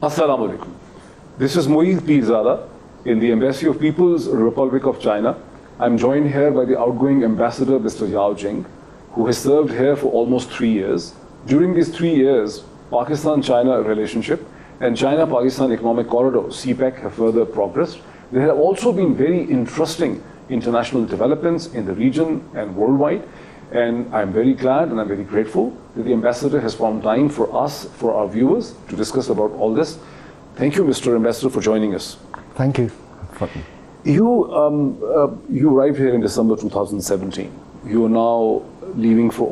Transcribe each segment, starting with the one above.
Assalamu alaikum. This is Moeed Pirzada in the Embassy of People's Republic of China. I'm joined here by the outgoing ambassador, Mr. Yao Jing, who has served here for almost 3 years. During these 3 years, Pakistan-China relationship and China-Pakistan Economic Corridor, CPEC, have further progressed. There have also been very interesting international developments in the region and worldwide. And I'm very glad and I'm very grateful that the ambassador has found time for us, for our viewers, to discuss about all this. Thank you, Mr. Ambassador, for joining us. Thank you. You arrived here in December 2017. You are now leaving for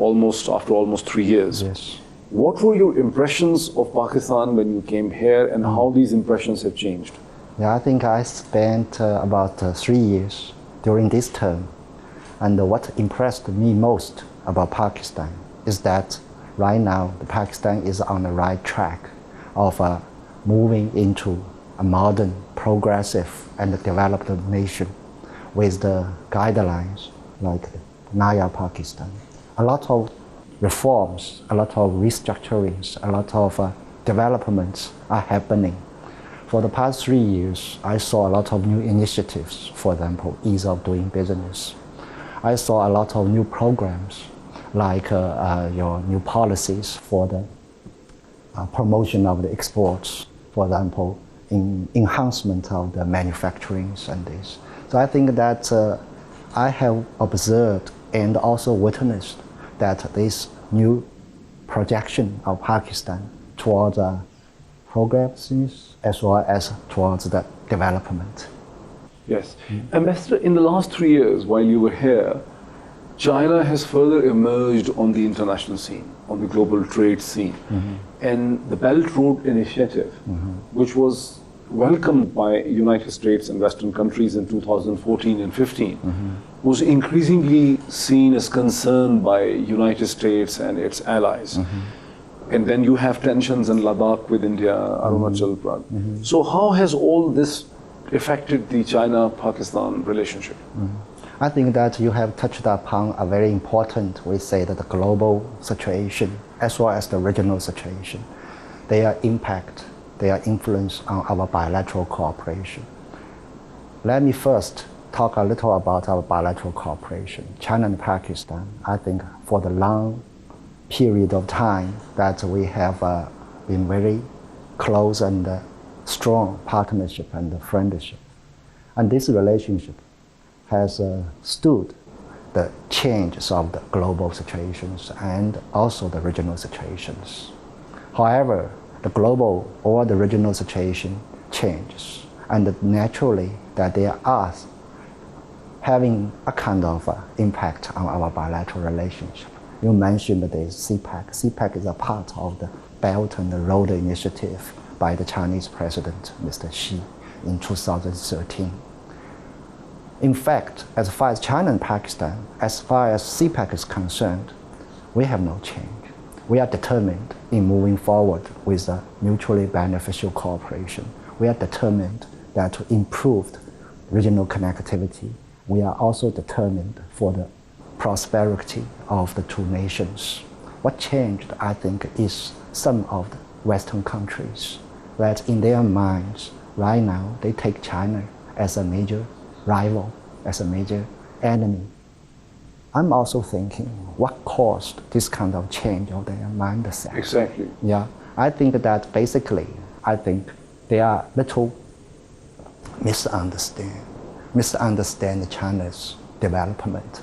after almost 3 years. Yes. What were your impressions of Pakistan when you came here, and how these impressions have changed? Yeah, I think I spent about 3 years during this term. And what impressed me most about Pakistan is that right now, Pakistan is on the right track of moving into a modern, progressive, and developed nation with the guidelines like Naya Pakistan. A lot of reforms, a lot of restructurings, a lot of developments are happening. For the past 3 years, I saw a lot of new initiatives, for example, ease of doing business. I saw a lot of new programs, like your new policies for the promotion of the exports, for example, in enhancement of the manufacturing and this. So I think that I have observed and also witnessed that this new projection of Pakistan towards progress as well as towards the development. Yes. Ambassador, in the last 3 years while you were here, China has further emerged on the international scene, on the global trade scene. And the Belt Road Initiative, which was welcomed by United States and Western countries in 2014 and 15, was increasingly seen as concern by United States and its allies. And then you have tensions in Ladakh with India, Arunachal Pradesh. So how has all this affected the China-Pakistan relationship? I think that you have touched upon a very important, we say that the global situation as well as the regional situation. Their impact, their influence on our bilateral cooperation. Let me first talk a little about our bilateral cooperation. China and Pakistan, I think for the long period of time that we have been very close and strong partnership and friendship. And this relationship has stood the changes of the global situations and also the regional situations. However, the global or the regional situation changes, and naturally that they are having a kind of impact on our bilateral relationship. You mentioned the CPEC. CPEC is a part of the Belt and Road Initiative by the Chinese President, Mr. Xi, in 2013. In fact, as far as China and Pakistan, as far as CPEC is concerned, we have no change. We are determined in moving forward with a mutually beneficial cooperation. We are determined that to improve regional connectivity, we are also determined for the prosperity of the two nations. What changed, I think, is some of the Western countries that in their minds, right now, they take China as a major rival, as a major enemy. I'm also thinking, what caused this kind of change of their mindset? Exactly. Yeah, I think that basically, they are little misunderstand China's development.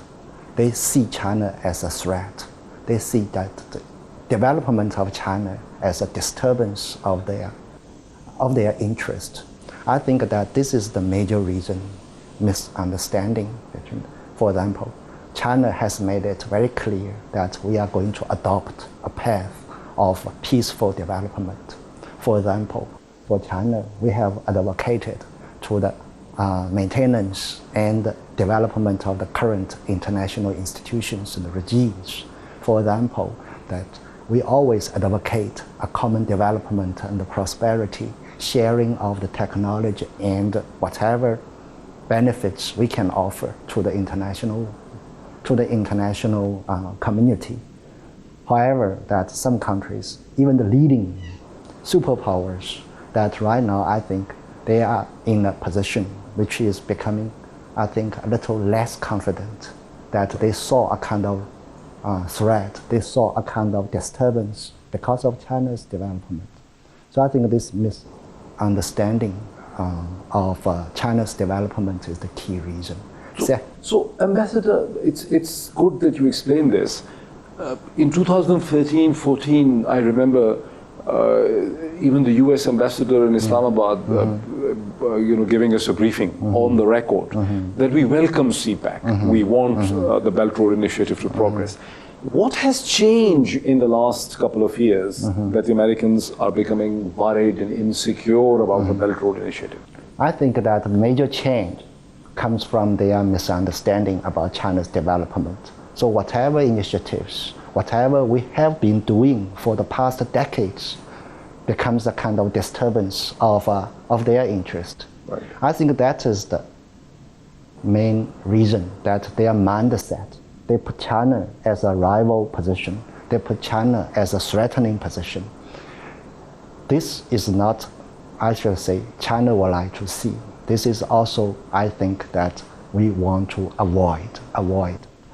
They see China as a threat. They see that the development of China as a disturbance of their interest. I think that this is the major reason, misunderstanding. For example, China has made it very clear that we are going to adopt a path of peaceful development. For example, for China, we have advocated to the maintenance and development of the current international institutions and regimes. For example, that we always advocate a common development and prosperity, sharing of the technology and whatever benefits we can offer to the international community. However, that some countries, even the leading superpowers, that right now I think they are in a position which is becoming, I think, a little less confident, that they saw a kind of threat, they saw a kind of disturbance because of China's development. So I think this misunderstanding of China's development is the key reason. So Ambassador, it's good that you explained this. In 2013-14, I remember even the U.S. ambassador in Islamabad, giving us a briefing on the record that we welcome CPAC. We want the Belt Road Initiative to progress. What has changed in the last couple of years that the Americans are becoming worried and insecure about the Belt Road Initiative? I think that major change comes from their misunderstanding about China's development. So whatever initiatives, whatever we have been doing for the past decades becomes a kind of disturbance of their interest. Right. I think that is the main reason, that their mindset, they put China as a rival position, they put China as a threatening position. This is not, I should say, China would like to see. This is also, I think, that we want to avoid.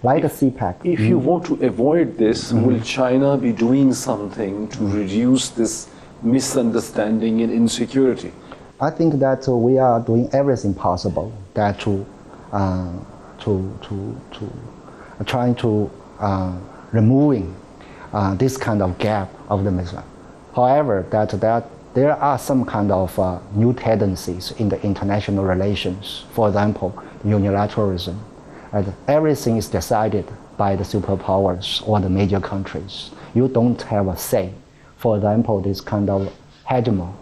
Like a CPAC. If you want to avoid this, will China be doing something to reduce this misunderstanding and insecurity? I think that we are doing everything possible that trying to removing this kind of gap of the misunderstanding. However, that there are some kind of new tendencies in the international relations. For example, unilateralism. Everything is decided by the superpowers or the major countries. You don't have a say. For example, this kind of hegemon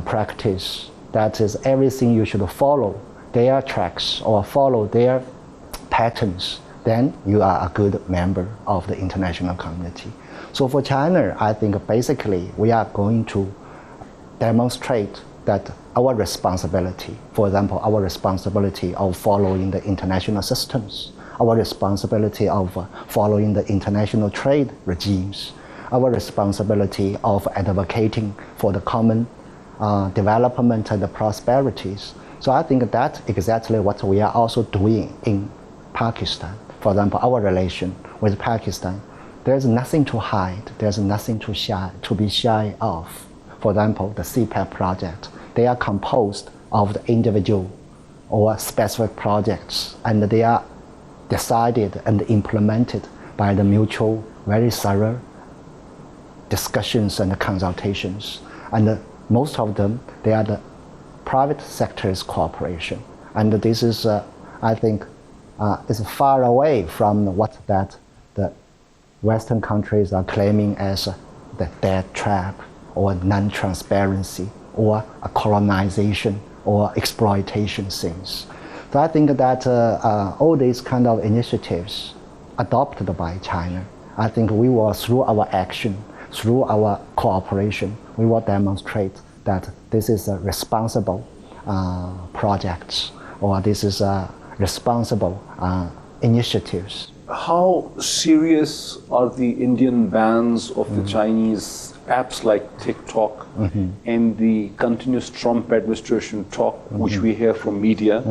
practice, that is everything you should follow their tracks or follow their patterns, then you are a good member of the international community. So for China, I think basically we are going to demonstrate that our responsibility, for example, our responsibility of following the international systems, our responsibility of following the international trade regimes, our responsibility of advocating for the common development and the prosperities. So I think that's exactly what we are also doing in Pakistan. For example, our relation with Pakistan, there's nothing to hide, there's nothing to be shy of. For example, the CPAC project, they are composed of the individual or specific projects, and they are decided and implemented by the mutual, very thorough discussions and consultations. And most of them, they are the private sector's cooperation. And this is, I think, is far away from what that the Western countries are claiming as the debt trap or non-transparency or a colonization or exploitation things. So I think that all these kind of initiatives adopted by China, I think we will, through our action, through our cooperation, we will demonstrate that this is a responsible projects, or this is a responsible initiatives. How serious are the Indian bans of the Chinese apps like TikTok and the continuous Trump administration talk, which we hear from media,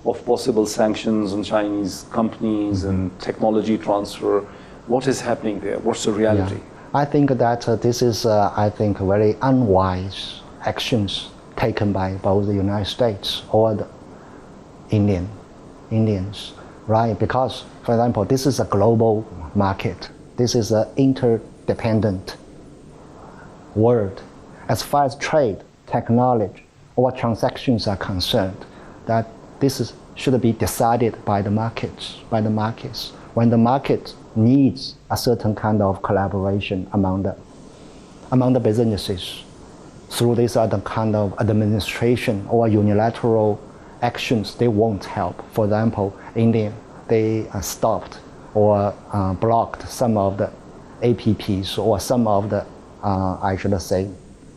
of possible sanctions on Chinese companies and technology transfer? What is happening there? What's the reality? Yeah. I think that this is, I think, very unwise actions taken by both the United States or the Indians, right? Because, for example, this is a global market. This is an interdependent world. As far as trade, technology, or transactions are concerned, that this should be decided by the markets. When the market needs a certain kind of collaboration among the businesses, through this other kind of administration or unilateral actions, they won't help. For example, India, they stopped or blocked some of the APPs or some of the, I should say,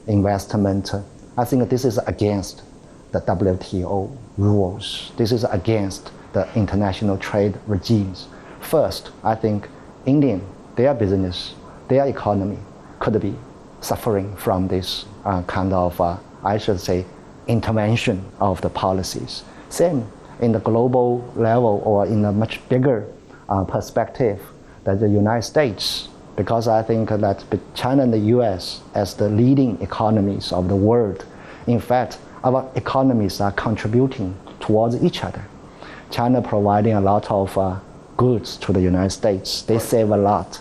investment. I think this is against the WTO rules. This is against the international trade regimes. First, I think Indian, their business, their economy could be suffering from this kind of I should say, intervention of the policies. Same in the global level or in a much bigger perspective than the United States, because I think that China and the US as the leading economies of the world, in fact, our economies are contributing towards each other. China providing a lot of goods to the United States. They save a lot.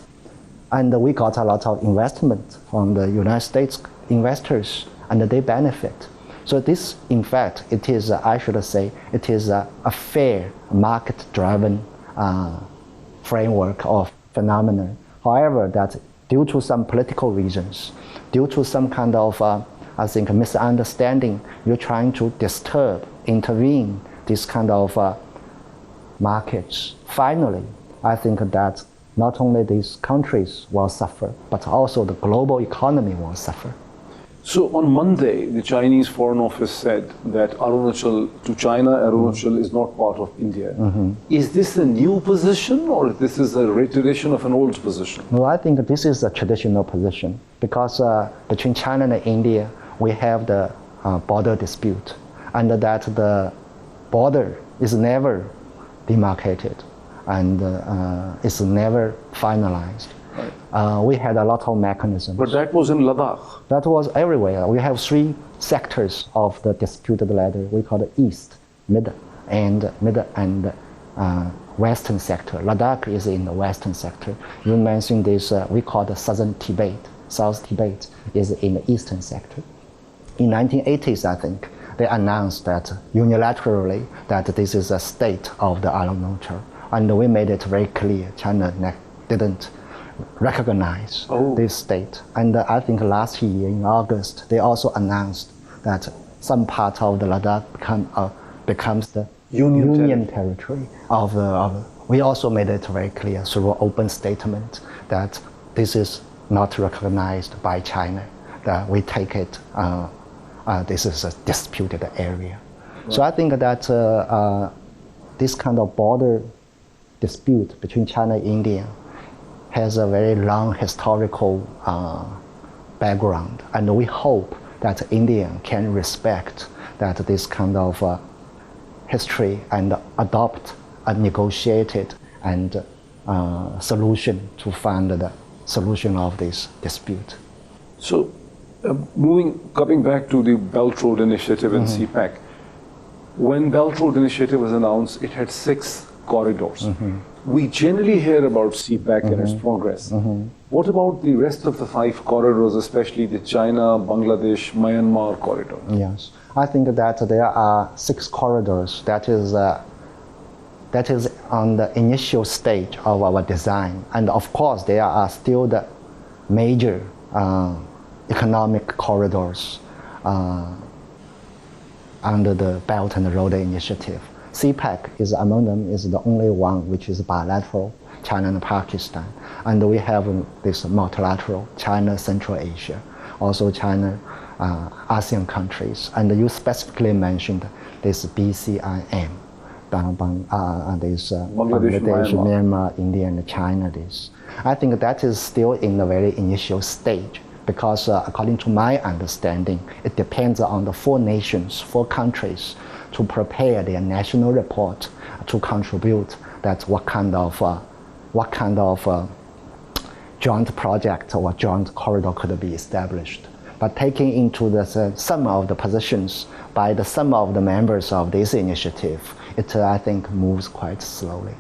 And we got a lot of investment from the United States investors, and they benefit. So this, in fact, it is, I should say, it is a fair market-driven framework of phenomenon. However, that due to some political reasons, due to some kind of, I think, misunderstanding, you're trying to disturb, intervene this kind of markets. Finally, I think that not only these countries will suffer, but also the global economy will suffer. So on Monday, the Chinese Foreign Office said that to China, Arunachal is not part of India. Is this a new position, or this is a reiteration of an old position? No, I think this is a traditional position, because between China and India, we have the border dispute, and that the border is never demarcated and is never finalized. Right. We had a lot of mechanisms. But that was in Ladakh. That was everywhere. We have 3 sectors of the disputed ladder. We call it East, Mid, and Western sector. Ladakh is in the Western sector. You mentioned this, we call the Southern Tibet. South Tibet is in the Eastern sector. In 1980s, I think, they announced that unilaterally that this is a state of the Arunachal. And we made it very clear, China didn't recognize this state. And I think last year in August, they also announced that some part of the Ladakh becomes the union territory of the. We also made it very clear through an open statement that this is not recognized by China, that we take it, this is a disputed area. Right. So I think that this kind of border dispute between China and India has a very long historical background, and we hope that India can respect that this kind of history and adopt a negotiated and solution to find the solution of this dispute. So, coming back to the Belt Road Initiative and CPAC, when Belt Road Initiative was announced, it had 6 corridors. We generally hear about CPAC and its progress. What about the rest of the 5 corridors, especially the China, Bangladesh, Myanmar corridor? Yes, I think that there are 6 corridors that is on the initial stage of our design. And of course, there are still the major economic corridors under the Belt and Road Initiative. CPAC is among them, is the only one which is bilateral, China and Pakistan. And we have this multilateral, China, Central Asia, also China, ASEAN countries. And you specifically mentioned this BCIM, this Bangladesh, Myanmar, India, and China. I think that is still in the very initial stage, because according to my understanding, it depends on the 4 nations, 4 countries, to prepare their national report to contribute that what kind of joint project or joint corridor could be established. But taking into the sum of the positions by the sum of the members of this initiative, it I think moves quite slowly.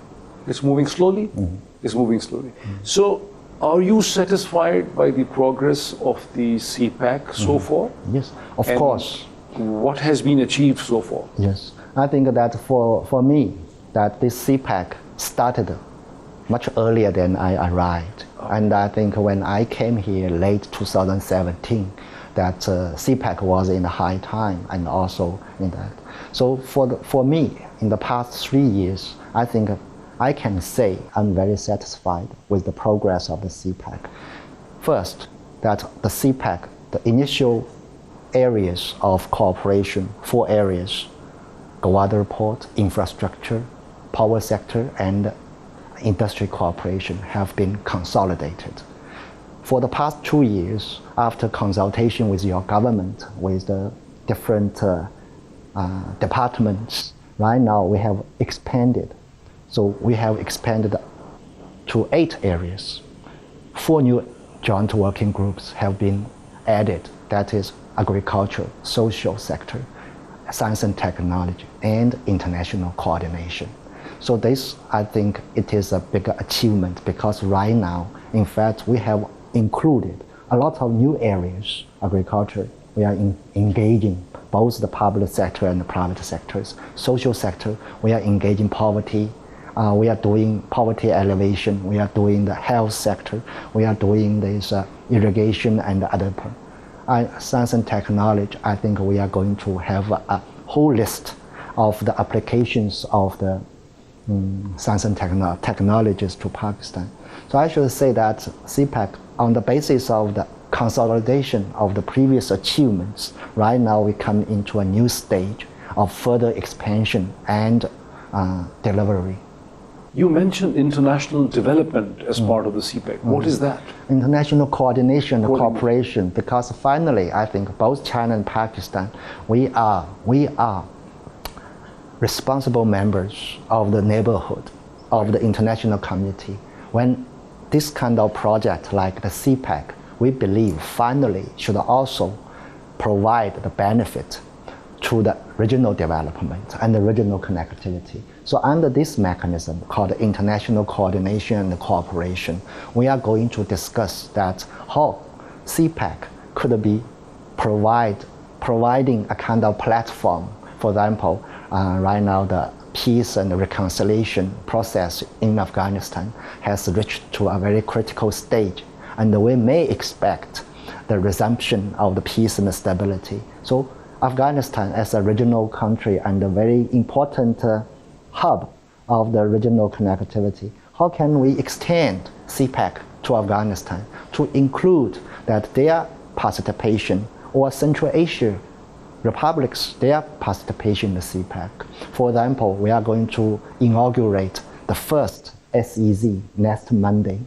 It's moving slowly? It's moving slowly. So are you satisfied by the progress of the CPAC so far? Yes, of course. What has been achieved so far? Yes, I think that for me, that this CPAC started much earlier than I arrived. And I think when I came here late 2017, that CPAC was in the high time and also in that. So for me, in the past 3 years, I think I can say I'm very satisfied with the progress of the CPAC. First, that the CPAC, the initial areas of cooperation, 4 areas, Gwadar Port, infrastructure, power sector, and industry cooperation have been consolidated. For the past 2 years, after consultation with your government, with the different departments. Right now we have expanded. So we have expanded to 8 areas. 4 new joint working groups have been added. That is agriculture, social sector, science and technology, and international coordination. So this, I think, it is a bigger achievement because right now, in fact, we have included a lot of new areas. Agriculture, we are engaging both the public sector and the private sectors. Social sector, we are engaging poverty. We are doing poverty elevation. We are doing the health sector. We are doing this irrigation and other. Science and technology, I think we are going to have a whole list of the applications of the science and technologies to Pakistan. So I should say that CPAC, on the basis of the consolidation of the previous achievements, right now we come into a new stage of further expansion and delivery. You mentioned international development as part of the CPAC. What is that? International coordination and cooperation, because finally, I think both China and Pakistan, we are responsible members of the neighborhood, of the international community. When this kind of project like the CPAC, we believe finally should also provide the benefit to the regional development and the regional connectivity. So under this mechanism called international coordination and cooperation, we are going to discuss that how CPAC could be providing a kind of platform. For example, right now the peace and reconciliation process in Afghanistan has reached to a very critical stage, and we may expect the resumption of the peace and the stability. So Afghanistan as a regional country and a very important hub of the regional connectivity, how can we extend CPAC to Afghanistan to include that their participation, or Central Asia republics, their participation in the CPAC? For example, we are going to inaugurate the first SEZ next Monday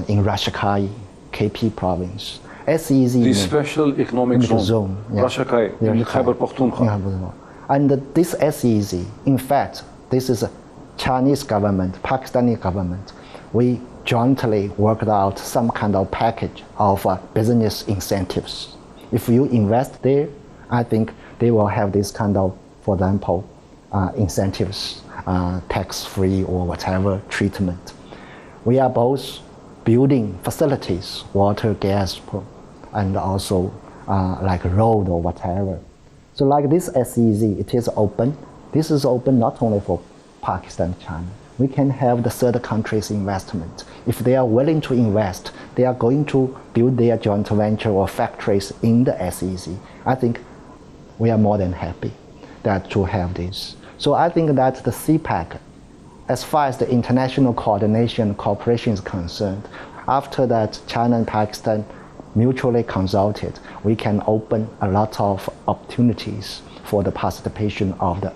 in Rasheed, KP province. SEZ, the Special Economic Zone, Rasheed, in Khyber Pakhtunkhwa. And this SEZ, in fact, this is a Chinese government, Pakistani government. We jointly worked out some kind of package of business incentives. If you invest there, I think they will have this kind of, for example, incentives, tax-free or whatever treatment. We are both building facilities, water, gas, and also like road or whatever. So like this SEZ, it is open. This is open not only for Pakistan, China. We can have the third countries' investment. If they are willing to invest, they are going to build their joint venture or factories in the SEZ. I think we are more than happy that to have this. So I think that the CPAC, as far as the international coordination and cooperation is concerned, after that China and Pakistan mutually consulted, we can open a lot of opportunities for the participation of the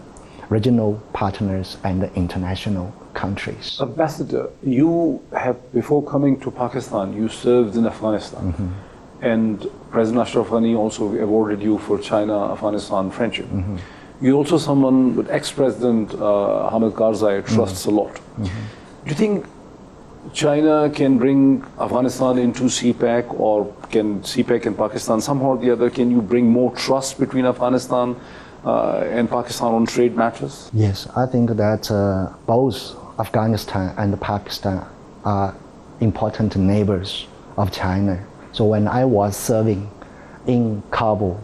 regional partners and the international countries. Ambassador, you have, before coming to Pakistan, you served in Afghanistan. Mm-hmm. And President Ashraf Ghani also awarded you for China-Afghanistan friendship. Mm-hmm. You're also someone with ex-President Ahmed Karzai trusts a lot. Mm-hmm. Do you think China can bring Afghanistan into CPAC, or can CPAC and Pakistan somehow or the other, can you bring more trust between Afghanistan and Pakistan on trade matters? Yes, I think that both Afghanistan and Pakistan are important neighbors of China. So when I was serving in Kabul,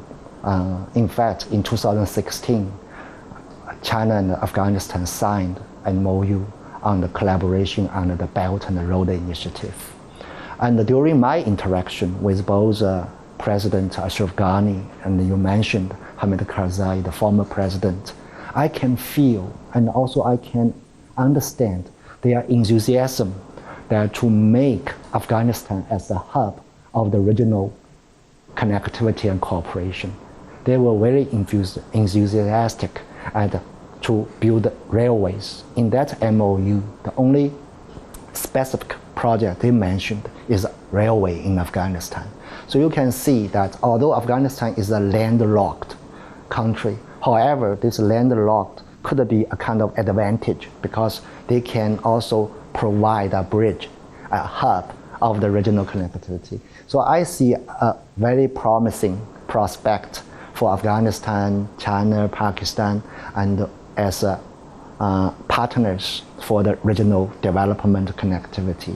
in fact, in 2016, China and Afghanistan signed a MOU on the collaboration under the Belt and Road Initiative. And during my interaction with both President Ashraf Ghani and you mentioned Hamid Karzai, the former president, I can feel and also I can understand their enthusiasm that to make Afghanistan as the hub of the regional connectivity and cooperation. They were very enthusiastic and to build railways. In that MOU, the only specific project they mentioned is railway in Afghanistan. So you can see that although Afghanistan is a landlocked country. However, this landlocked could be a kind of advantage because they can also provide a bridge, a hub of the regional connectivity. So I see a very promising prospect for Afghanistan, China, Pakistan, and as partners for the regional development connectivity.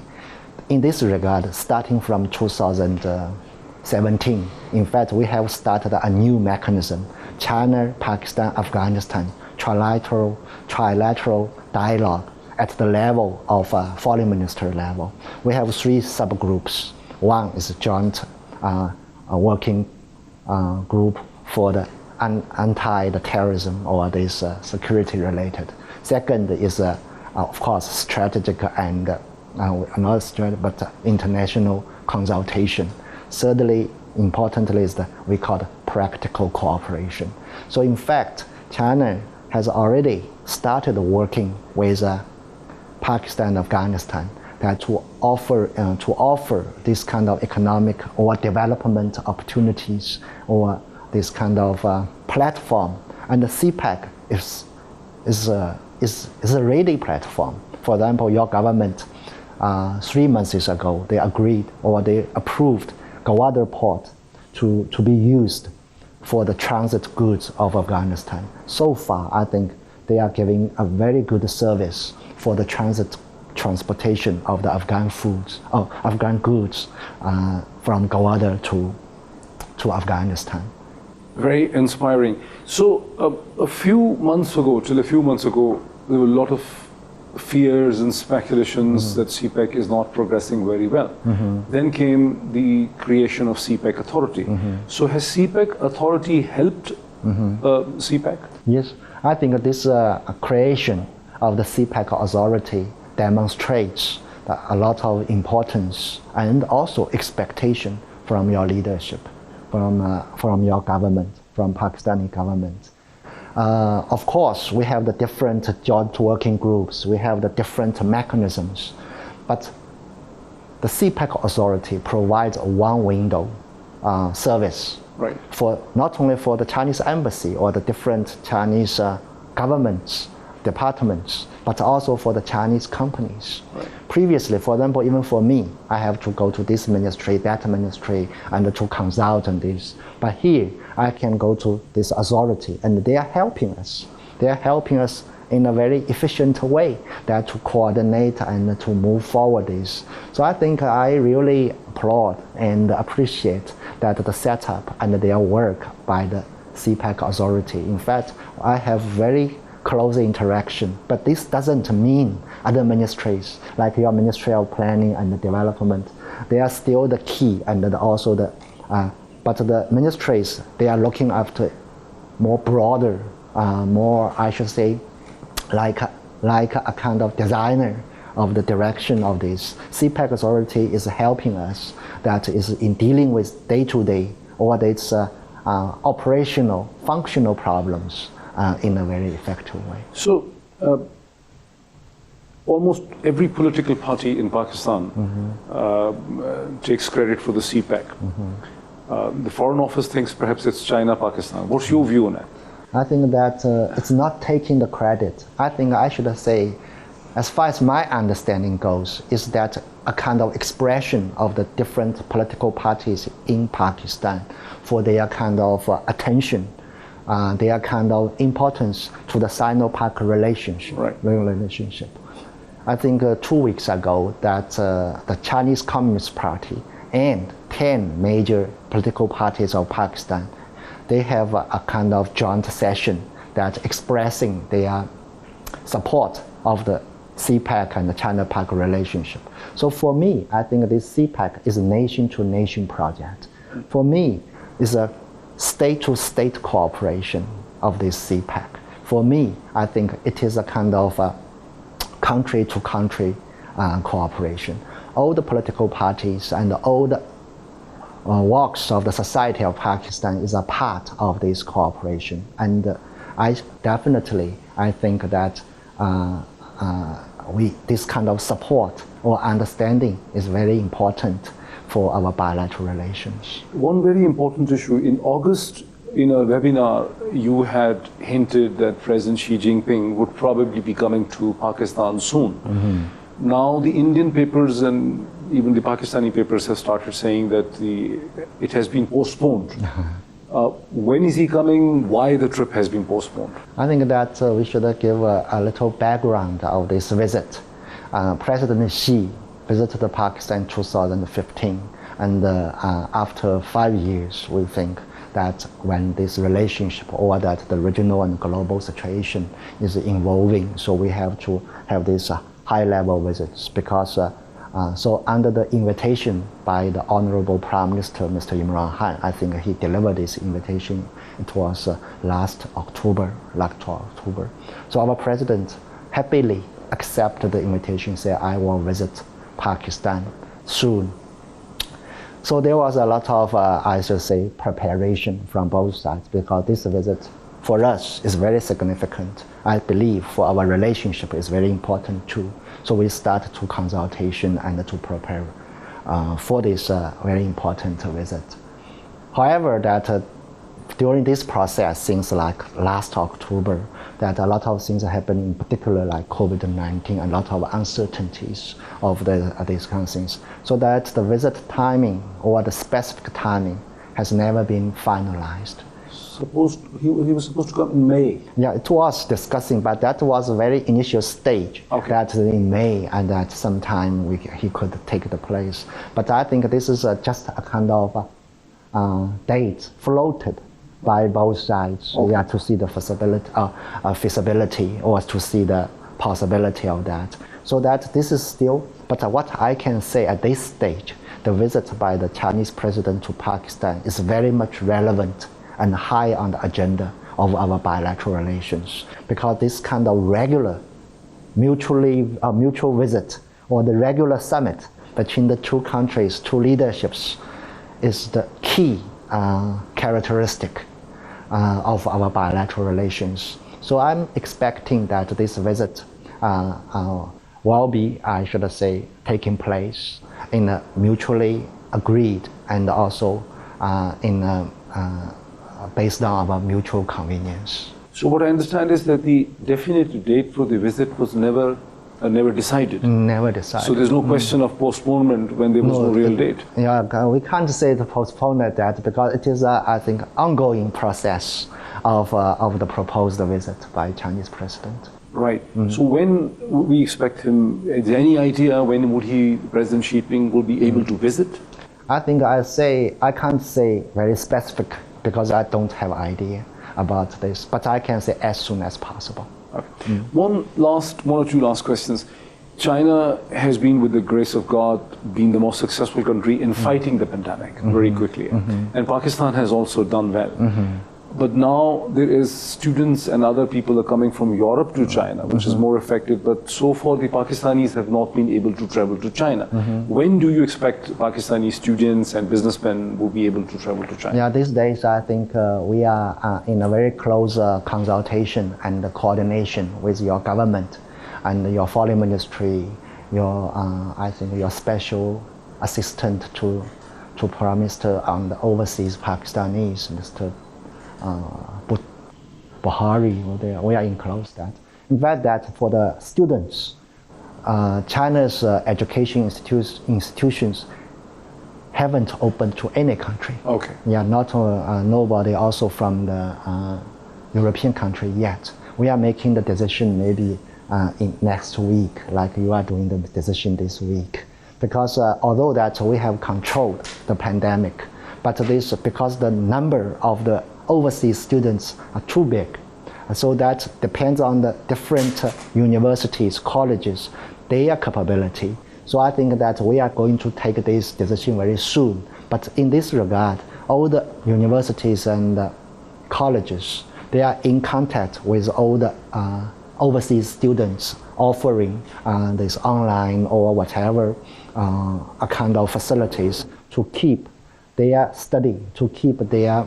In this regard, starting from 2017, in fact, we have started a new mechanism, China, Pakistan, Afghanistan, trilateral dialogue at the level of foreign minister level. We have 3 subgroups. One is a joint working group for the anti-terrorism or this security related. Second is, of course, strategic and not strategic, but international consultation. Thirdly, importantly, is we call it practical cooperation. So in fact, China has already started working with Pakistan and Afghanistan to offer this kind of economic or development opportunities or this kind of platform. And the CPAC is a ready platform. For example, your government 3 months ago, they agreed or they approved Gwadar port to be used for the transit goods of Afghanistan. So far, I think they are giving a very good service for the transportation of the Afghan goods from Gwadar to Afghanistan. Very inspiring. So till a few months ago, there were a lot of fears and speculations that CPEC is not progressing very well. Then came the creation of CPEC Authority. So has CPEC Authority helped CPEC? Yes, I think this creation of the CPEC Authority demonstrates a lot of importance and also expectation from your leadership, from your government, from Pakistani government. Of course, we have the different joint working groups, we have the different mechanisms, but the CPEC Authority provides a one-window service for not only for the Chinese embassy or the different Chinese governments, departments, but also for the Chinese companies. Previously, for example, even for me, I have to go to this ministry, that ministry, and to consult on this. But here, I can go to this authority, and they are helping us. They are helping us in a very efficient way that to coordinate and to move forward this. So I think I really applaud and appreciate that the setup and their work by the CPEC Authority. In fact, I have very close interaction, but this doesn't mean other ministries like your Ministry of Planning and Development, they are still the key and also the but the ministries, they are looking after more broader, more, I should say, like a kind of designer of the direction of this. CPEC Authority is helping us, that is in dealing with day-to-day or its operational, functional problems in a very effective way. So, almost every political party in Pakistan takes credit for the CPEC. The Foreign Office thinks perhaps it's China-Pakistan. What's your view on that? I think that it's not taking the credit. I think I should say, as far as my understanding goes, is that a kind of expression of the different political parties in Pakistan for their kind of attention, their kind of importance to the Sino-Pak relationship. I think 2 weeks ago that the Chinese Communist Party and 10 major political parties of Pakistan, they have a kind of joint session that expressing their support of the CPEC and the China-Pak relationship. So for me, I think this CPEC is a nation-to-nation project. For me, it's a state-to-state cooperation of this CPEC. For me, I think it is a kind of a country-to-country cooperation. All the political parties and all the walks of the society of Pakistan is a part of this cooperation. And I think that this kind of support or understanding is very important for our bilateral relations. One very important issue, in August in a webinar, you had hinted that President Xi Jinping would probably be coming to Pakistan soon. Now the Indian papers and even the Pakistani papers have started saying that it has been postponed. When is he coming? Why the trip has been postponed? I think that we should give a little background of this visit. President Xi visited Pakistan in 2015, and after 5 years, we think that when this relationship or that the regional and global situation is evolving, so we have to have these high-level visits because so under the invitation by the Honorable Prime Minister, Mr. Imran Khan, I think he delivered this invitation. It was last October. So our president happily accepted the invitation, said, I will visit Pakistan soon. So there was a lot of, I should say, preparation from both sides because this visit for us is very significant. I believe for our relationship is very important too. So we start to consultation and to prepare for this very important visit. However, that during this process, since like last October, that a lot of things are happening, in particular like COVID-19, a lot of uncertainties of these kind of things. So that the visit timing or the specific timing has never been finalized. He was supposed to come in May. Yeah, it was discussing, but that was a very initial stage. Okay. That in May, and that sometime he could take the place. But I think this is just a kind of date floated by both sides. Okay. Yeah, to see the feasibility or to see the possibility of that. So that this is still, but what I can say at this stage, the visit by the Chinese president to Pakistan is very much relevant and high on the agenda of our bilateral relations, because this kind of regular mutual visit or the regular summit between the two countries, two leaderships, is the key characteristic of our bilateral relations. So I'm expecting that this visit will be, I should say, taking place in a mutually agreed and also based on our mutual convenience. So what I understand is that the definite date for the visit was never decided. Never decided. So there's no question of postponement when there was no real date. Yeah, we can't say the postponement that because it is I think ongoing process of the proposed visit by Chinese president. Right. So when would we expect him? Is there any idea when would President Xi Jinping will be able to visit? I think I can't say very specific because I don't have idea about this, but I can say as soon as possible. Okay. One or two last questions. China has been, with the grace of God, been the most successful country in fighting the pandemic very quickly. And Pakistan has also done well. But now there is students and other people are coming from Europe to China, which is more affected. But so far the Pakistanis have not been able to travel to China. When do you expect Pakistani students and businessmen will be able to travel to China? Yeah, these days I think we are in a very close consultation and coordination with your government and your foreign ministry, I think your special assistant to Prime Minister on the overseas Pakistanis, Mr. Buhari, we are in close that. In fact, that for the students, China's education institutions haven't opened to any country. Okay. Yeah, not nobody also from the European country yet. We are making the decision maybe in next week, like you are doing the decision this week, because although that we have controlled the pandemic, but this because the number of the overseas students are too big. So that depends on the different universities, colleges, their capability. So I think that we are going to take this decision very soon. But in this regard, all the universities and colleges, they are in contact with all the overseas students offering this online or whatever a kind of facilities to keep their study, to keep their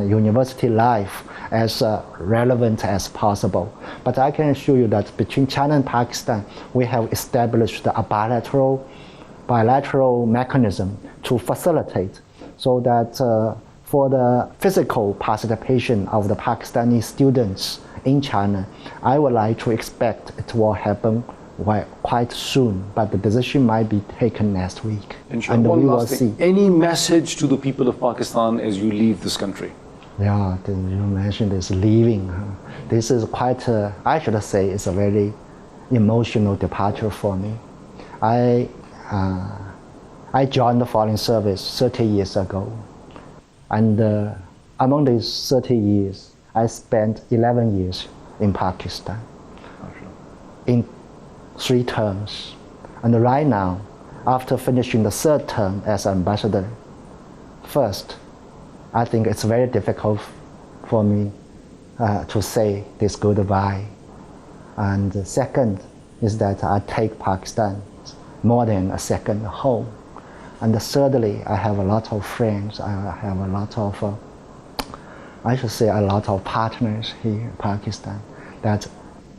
university life as relevant as possible. But I can assure you that between China and Pakistan, we have established a bilateral mechanism to facilitate so that for the physical participation of the Pakistani students in China, I would like to expect it will happen quite soon, but the decision might be taken next week. And we will see. Any message to the people of Pakistan as you leave this country? Yeah, you mentioned this leaving. This is quite, I should say, it's a very emotional departure for me. I joined the foreign service 30 years ago. And among these 30 years, I spent 11 years in Pakistan, in 3 terms. And right now, after finishing the 3rd term as ambassador, first, I think it's very difficult for me to say this goodbye. And the second is that I take Pakistan more than a second home. And thirdly, I have a lot of friends. I have a lot of, I should say, a lot of partners here in Pakistan. That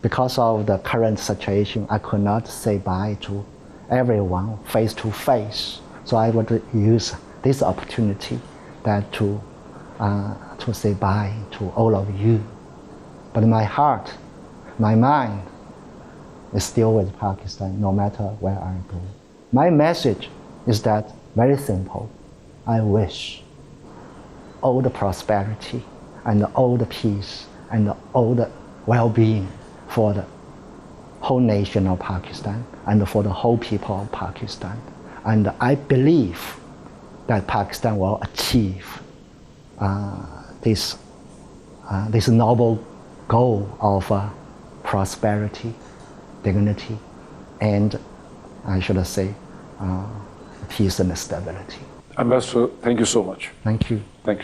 because of the current situation, I could not say bye to everyone face to face. So I would use this opportunity that to say bye to all of you. But my heart, my mind is still with Pakistan, no matter where I go. My message is that very simple. I wish all the prosperity and all the peace and all the well-being for the whole nation of Pakistan and for the whole people of Pakistan. And I believe that Pakistan will achieve this noble goal of prosperity, dignity, and I should say peace and stability. Ambassador, thank you so much. Thank you. Thank you.